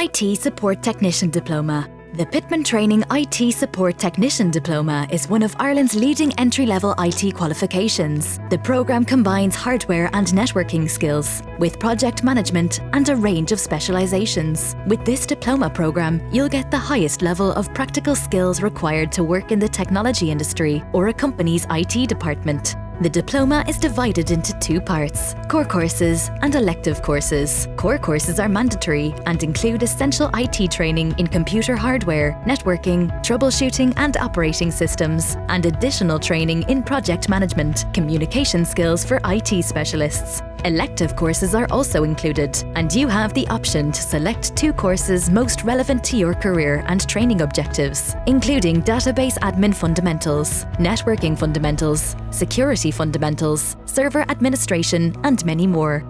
IT Support Technician Diploma. The Pitman Training IT Support Technician Diploma is one of Ireland's leading entry-level IT qualifications. The programme combines hardware and networking skills with project management and a range of specialisations. With this diploma programme, you'll get the highest level of practical skills required to work in the technology industry or a company's IT department. The diploma is divided into two parts: core courses and elective courses. Core courses are mandatory and include essential IT training in computer hardware, networking, troubleshooting and operating systems, and additional training in project management, communication skills for IT specialists. Elective courses are also included, and you have the option to select two courses most relevant to your career and training objectives, including Database Admin Fundamentals, Networking Fundamentals, Security Fundamentals, Server Administration, and many more.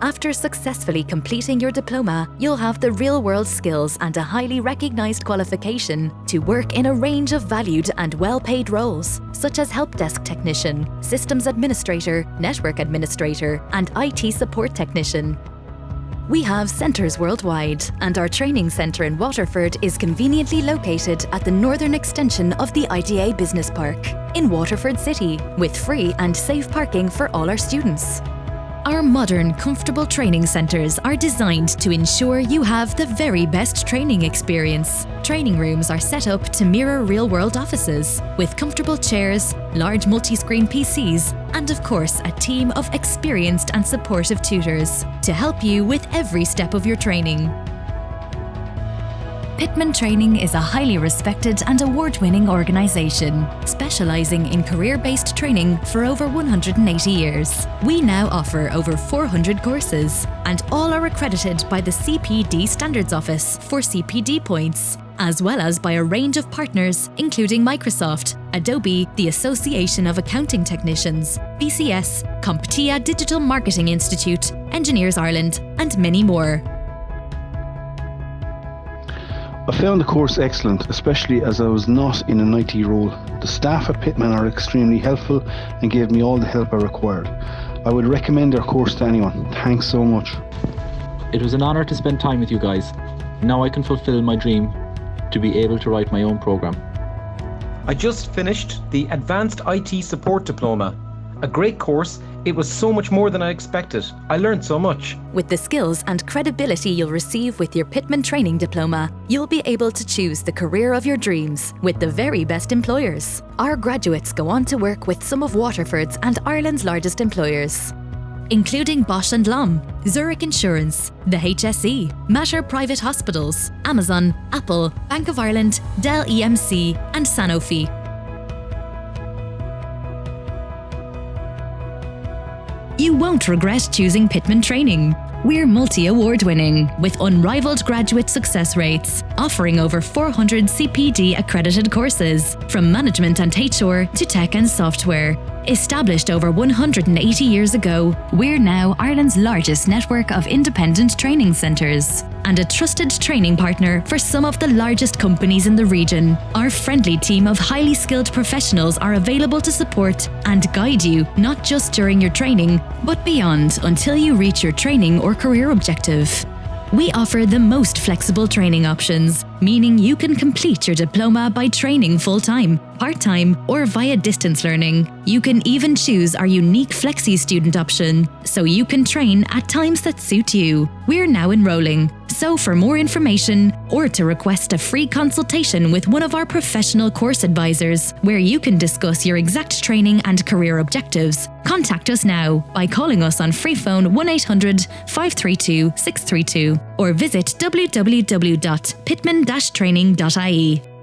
After successfully completing your diploma, you'll have the real-world skills and a highly recognised qualification to work in a range of valued and well-paid roles, such as help desk technician, systems administrator, network administrator, and IT support technician. We have centres worldwide, and our training centre in Waterford is conveniently located at the northern extension of the IDA Business Park in Waterford City, with free and safe parking for all our students. Our modern, comfortable training centres are designed to ensure you have the very best training experience. Training rooms are set up to mirror real-world offices, with comfortable chairs, large multi-screen PCs, and of course a team of experienced and supportive tutors to help you with every step of your training. Pitman Training is a highly respected and award-winning organisation, specialising in career-based training for over 180 years. We now offer over 400 courses, and all are accredited by the CPD Standards Office for CPD points, as well as by a range of partners including Microsoft, Adobe, the Association of Accounting Technicians, BCS, CompTIA Digital Marketing Institute, Engineers Ireland, and many more. I found the course excellent, especially as I was not in an IT role. The staff at Pitman are extremely helpful and gave me all the help I required. I would recommend their course to anyone. Thanks so much. It was an honour to spend time with you guys. Now I can fulfil my dream to be able to write my own programme. I just finished the Advanced IT Support Diploma. A great course. It was so much more than I expected. I learned so much. With the skills and credibility you'll receive with your Pitman Training Diploma, you'll be able to choose the career of your dreams with the very best employers. Our graduates go on to work with some of Waterford's and Ireland's largest employers, including Bosch & Lomb, Zurich Insurance, the HSE, Mater Private Hospitals, Amazon, Apple, Bank of Ireland, Dell EMC, and Sanofi. You won't regret choosing Pitman Training. We're multi-award winning, with unrivaled graduate success rates, offering over 400 CPD accredited courses, from management and HR to tech and software. Established over 180 years ago, we're now Ireland's largest network of independent training centres and a trusted training partner for some of the largest companies in the region. Our friendly team of highly skilled professionals are available to support and guide you, not just during your training, but beyond, until you reach your training or career objective. We offer the most flexible training options, meaning you can complete your diploma by training full-time, part-time, or via distance learning. You can even choose our unique Flexi student option, so you can train at times that suit you. We're now enrolling, so for more information or to request a free consultation with one of our professional course advisors, where you can discuss your exact training and career objectives, contact us now by calling us on free phone 1800 532 632 or visit www.pitman-training.ie.